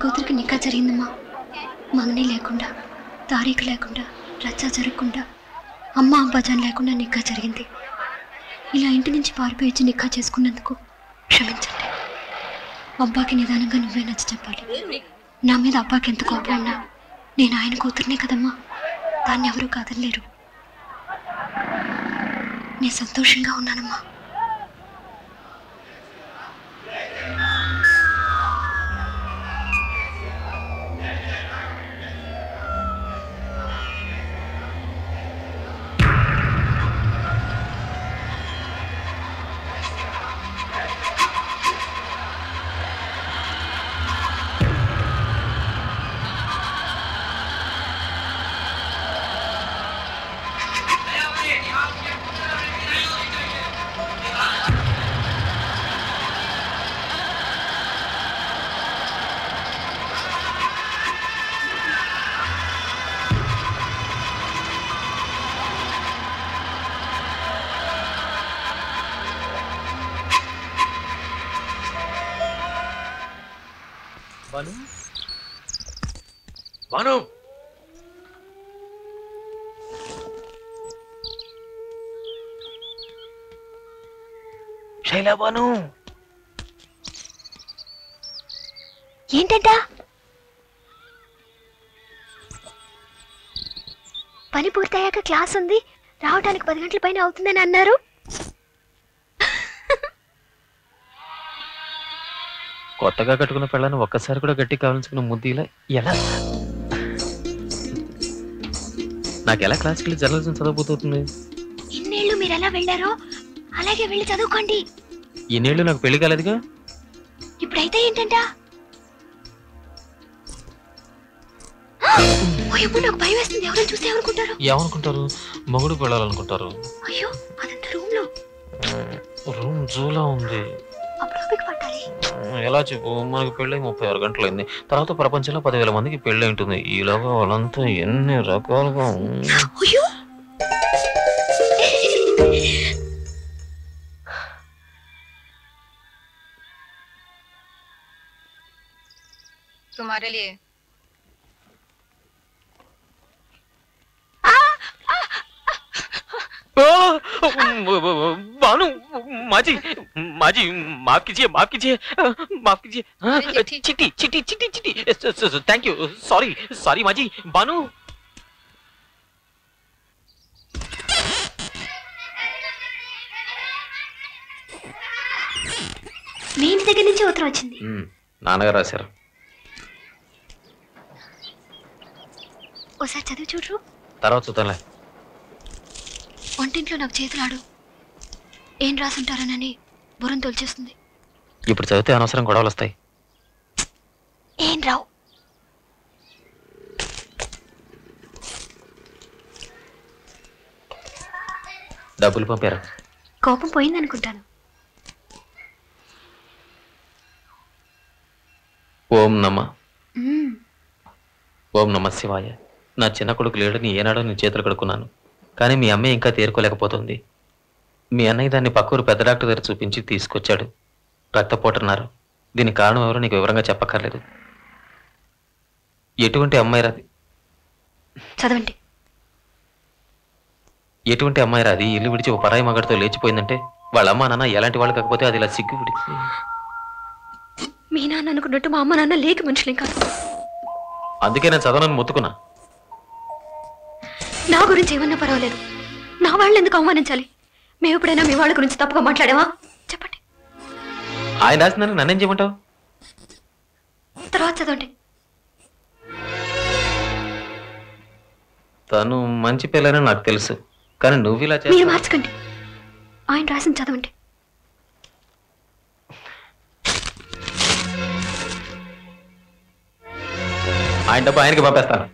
కూతురికి నికా జరిగిందమ్మా. మంగని లేకుండా, తారీఖు లేకుండా, రచ్చ జరగకుండా, అమ్మ అబ్బాజాన్ లేకుండా నికా జరిగింది. ఇలా ఇంటి నుంచి పారిపోయి వచ్చి నికా చేసుకున్నందుకు క్షమించండి. అబ్బాకి నిదానంగా నువ్వే నచ్చ చెప్పాలి. నా మీద అబ్బాకి ఎంత కోపం ఉన్నా నేను ఆయన కూతురునే కదమ్మా. దాన్ని ఎవరూ కాదనలేరు. నేను సంతోషంగా ఉన్నానమ్మా. బాను శైలా బాను ఏంటంట? పని పూర్తయ్యాక క్లాస్ ఉంది, రావడానికి 10 గంటల పైన అవుతుందని అన్నారు. కొత్తగా కట్టుకున్న పెళ్ళని ఒక్కసారి కూడా గట్టి కావాల్సుకున్న ముద్దిలా ఎలా? నాకు ఎలా క్లాస్కి జర్నలిజం చదవబోతుంది? ఇన్నేళ్ళు మీరు ఎలా వెళ్ళారో అలాగే వెళ్ళి చదువుకోండి. ఇన్నేళ్ళు నాకు పెళ్లి కాలేదుగా. ఇప్పుడైతే ఏంటంట? నాకు భయం వేస్తుంది. ఎవరైనా చూస్తే ఏమనుకుంటారు? ఏమనుకుంటారు? మొగుడు పెళ్ళాలనుకుంటారు. అయ్యో అదంతా రూమ్ లో. రూమ్ జూలా ఉంది. ఎలా చెప్పు? మనకి పెళ్ళి 36 గంటలైంది. తర్వాత ప్రపంచంలో 10,000 మందికి పెళ్ళి ఉంటుంది. ఈలోగా వాళ్ళంతా ఎన్ని రకాలుగా. तुम्हारे लिए बानू माजी माजी माफ कीजिए माफ कीजिए माफ कीजिए. चिट्टी चिट्टी चिट्टी चिट्टी. Thank you. सॉरी सॉरी माजी. बानू మీ ఇంటి దగ్గర నుంచి ఉత్తరం వచ్చింది. నాన్నగారు రాశారు. ఒకసారి చదివి చూడరు. తర్వాత చూద్దాంలే. వంటింట్లో నాకు చేతులాడు. ఏం రాసుంటారనని బుర్రం తోల్చేస్తుంది. ఇప్పుడు చదివితే అనవసరం గొడవలు వస్తాయి. ఏం రావు. డబ్బులు పంపారు. కోపం పోయిందనుకుంటాను. ఓం నమ ఓం నమ శివాయ. నా చిన్న కొడుకు లేడని ఏనాడో నేను చేతులు కడుక్కున్నాను. కానీ మీ అమ్మాయి ఇంకా తేరుకోలేకపోతుంది. మీ అన్నయ్య దాన్ని పక్కూరు పెద్ద డాక్టర్ దగ్గర చూపించి తీసుకొచ్చాడు. రక్తపోటున్నారు. దీనికి కారణం ఎవరో నీకు వివరంగా చెప్పక్కర్లేదు. ఎటువంటి అమ్మాయి రాది? చదవండి. ఎటువంటి అమ్మాయి రాది ఇల్లు విడిచి ఓ పరాయి మగడితో లేచిపోయిందంటే వాళ్ళ అమ్మ నాన్న ఎలాంటి వాళ్ళు కాకపోతే అది ఇలా సిగ్గు విడిచి. మీ నాన్న అనుకున్నట్టు మా అమ్మ నాన్న లేక మనుషులేం కాదు. అందుకే నేను చదవనని మొత్తుకున్నా. నా గురించి ఏమన్నా పర్వాలేదు. నా వాళ్ళని ఎందుకు అవమానించాలి? మేము ఎప్పుడైనా మీ వాళ్ళ గురించి తప్పుగా మాట్లాడావా? చెప్పండి. ఆయన రాసిందని నన్నేం చేయమంటావు? తర్వాత చదవండి. తను మంచి పిల్లని నాకు తెలుసు. కానీ నువ్వు ఇలా మీరు మార్చకండి. ఆయన రాసింది చదవండి. ఆయన డబ్బు ఆయనకి పంపేస్తాను.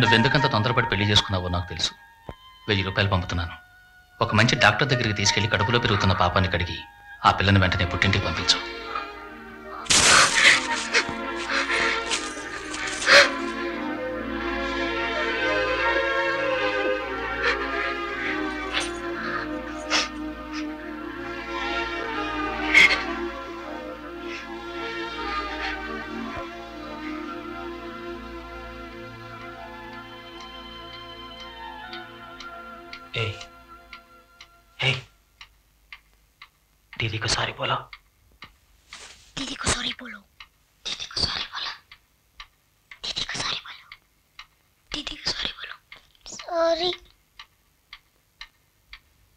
నువ్వెందుకంత తొందరపడి పెళ్లి చేసుకున్నావో నాకు తెలుసు. 1000 రూపాయలు పంపుతున్నాను. ఒక మంచి డాక్టర్ దగ్గరికి తీసుకెళ్లి కడుపులో పెరుగుతున్న పాపాన్ని కడిగి ఆ పిల్లని వెంటనే పుట్టింటికి పంపించు. दीदी को सॉरी बोलो. दीदी को सॉरी बोलो. दीदी को सॉरी बोलो. दीदी को सॉरी बोलो. दीदी को सॉरी बोलो. सॉरी.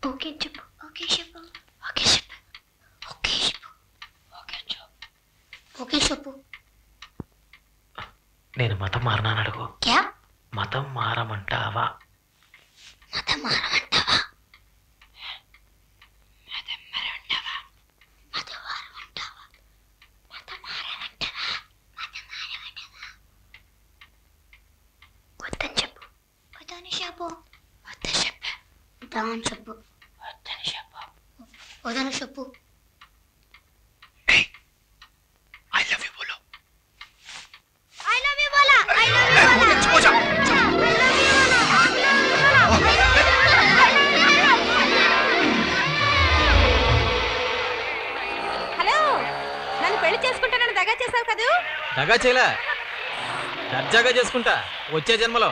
ओके चुप. ओके चुप. ओके चुप. ओके चुप. ओके चुप. ओके चुप. నేను మతం మారనాను అడుగు. क्या? మతం మారమంటావా? మతం మారమంటావా? చెప్పు. I love you बोलो. I love you बोला. I love you बोला. हो जा. హలో, నన్ను పెళ్లి చేసుకుంటానని దగా చేసావు కదూ? దగా చేయలా, దర్జాగా చేసుకుంటా వచ్చే జన్మలో.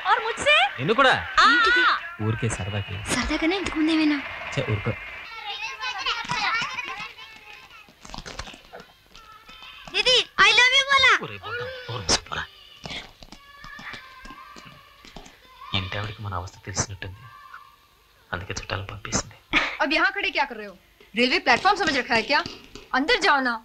और मुझसे? నిన్ను కూడా. ఏంటిది? ఊరికే సరదాకి. సరదాగానే ఇంతకు ముందేమైనా? ఊరుకో. दीदी I love you बोला. ఇంటి ఆవిడికి మన అవస్థ తెలిసినట్టుంది, అందుకే చుట్టాలను పంపిస్తుంది. अब यहाँ खड़े क्या कर रहे हो? रेलवे प्लेटफॉर्म समझ रखा है क्या? अंदर जाओ ना.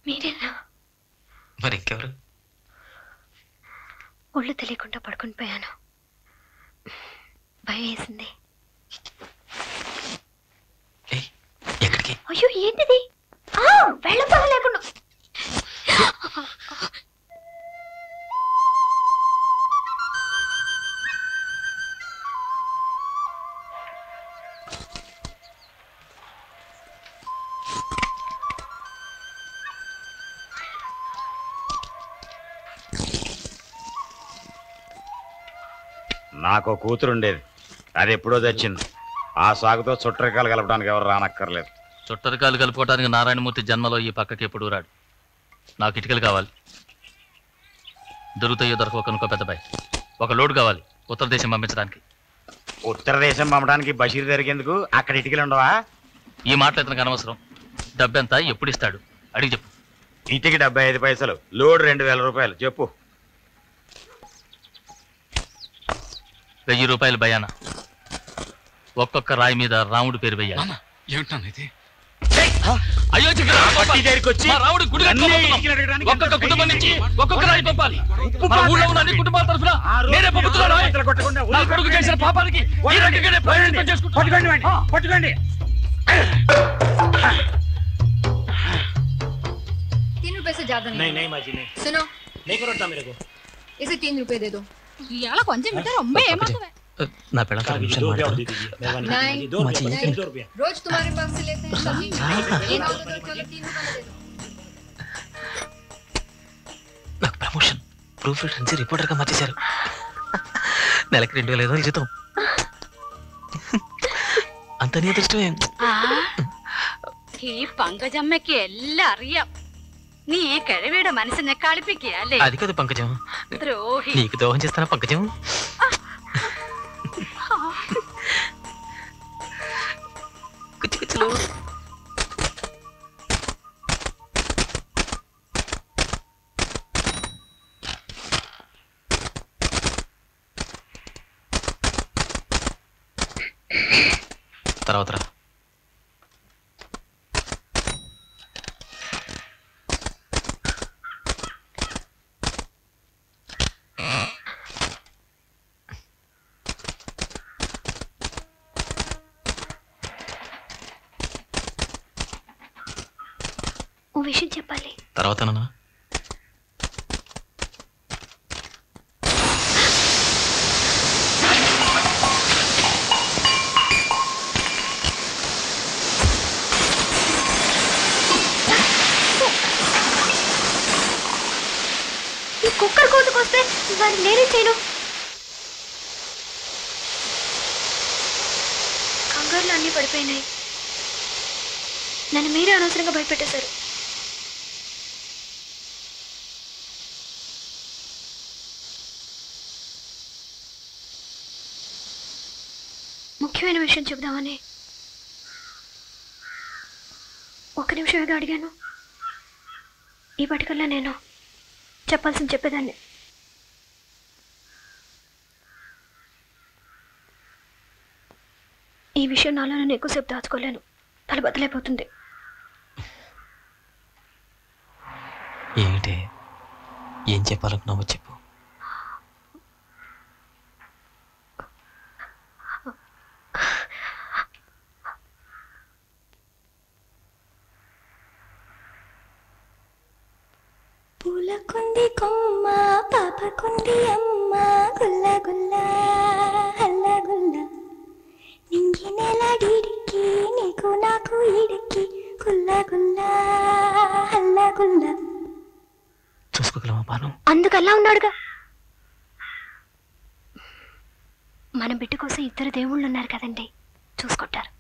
మీరేనా? మరి ఇంకెవరు? ఒళ్ళు తెలియకుండా పడుకుని పోయాను, భయం వేసింది. ఎక్కడికి? అయ్యో ఏంటిది? వెళ్ళపోవడం లేకుండా. నాకు కూతురుండేది, అది ఎప్పుడో తెచ్చింది. ఆ సాగుతో చుట్టరికాలు కలపడానికి ఎవరు రానక్కర్లేదు. చుట్టరికాలు కలుపుకోవడానికి నారాయణమూర్తి జన్మలో ఈ పక్కకి ఎప్పుడు రాడు. నాకు ఇటుకలు కావాలి. దొరుకుతాయో దొరకవు కనుక పెద్దబాయ్. ఒక లోడ్ కావాలి ఉత్తర దేశం పంపించడానికి. ఉత్తర దేశం పంపడానికి బషీర్ జరిగేందుకు అక్కడ ఇటుకలు ఉండవా? ఈ మాటలు ఇతనికి అనవసరం. డబ్బెంత, ఎప్పుడు ఇస్తాడు అడిగి చెప్పు. ఇటుకి 75 పైసలు, లోడ్ 2000 రూపాయలు. చెప్పు. 1000 రూపాయలు భయాన. ఒక్కొక్క రాయి మీద రాముడు పేరు వేయాలి. అయ్యో రాముడి గుడి ఒక్కొక్క కుటుంబం నుంచి ఒక్కొక్క రాయి పంపాలి. మన ఊళ్ళో ఉన్న అన్ని కుటుంబాల తరఫున నేనే పంపుతున్నాను. నా కొడుకు చేసిన పాపానికి ఈ రకంగానే ప్రయోజనం చేసుకుంటాను. పట్టుకోండి. 3 रुपए से ज्यादा नहीं. नहीं माजी नहीं. सुनो, नहीं करोटा मेरे को. इसे 3 रुपए दे दो. यार కొంచెం బిటర్ అమ్మే ఏమంటావే? నా పిల్లతో 2 నిమిషాలు మాట్లాడు. नहीं, 2 रुपया. रोज तुम्हारे पास से लेते हैं सब्जी. ये ना तो चलो 3 रुपए दे दो. నాకు ప్రమోషన్, ప్రూఫ్ రీడర్ రిపోర్టర్ గా మార్చేశారు. నెలకి 2500 జీతం. అంత నీ అదృష్టమే. ഈ പങ്കജമ്മയ്ക്ക് എല്ലാം അറിയാം. നീ ഈ കഴിവിയുടെ മനസ്സിനെ കളിപ്പിക്കുകയല്ലേ? అది కాదు పంకజం, ദ്രോഹി. నీకు ద్రోహం చేస్తానా పంకజం? కుచ్చుకుచ్చులు. తర్వాత రా. విషయం చెప్పాలి. తర్వాతనా? ఈ కుక్కర్ కోతుకొస్తే వాడిని నేనే చేయను. కంగారులో అన్నీ పడిపోయినాయి. నన్ను మీరే అనవసరంగా భయపెట్టేశారు. ముఖ్యమైన విషయం చెబుదామని ఒక్క నిమిషమేగా అడిగాను. ఈ పటికల్లా నేను చెప్పాల్సింది చెప్పేదాన్ని. ఈ విషయం నాలో నేను ఎక్కువసేపు దాచుకోలేను. తల బద్దలైపోతుంది. ఏంటి? ఏం చెప్పాలనుకున్నావో చెప్పు. పూలకుంది కొమ్మ పాపకుంది అమ్మ గుల్ల గుల్ల హల్ల గుల్ల నింగి నెలడిడికి నీకు నాకు ఇడికి గుల్ల గుల్ల హల్ల గుల్ల. చూసుకోగలమా బాను? అందుకల్లా ఉన్నాడుగా. మన బిడ్డ కోసం ఇద్దరు దేవుళ్ళు ఉన్నారు కదండి, చూసుకుంటారు.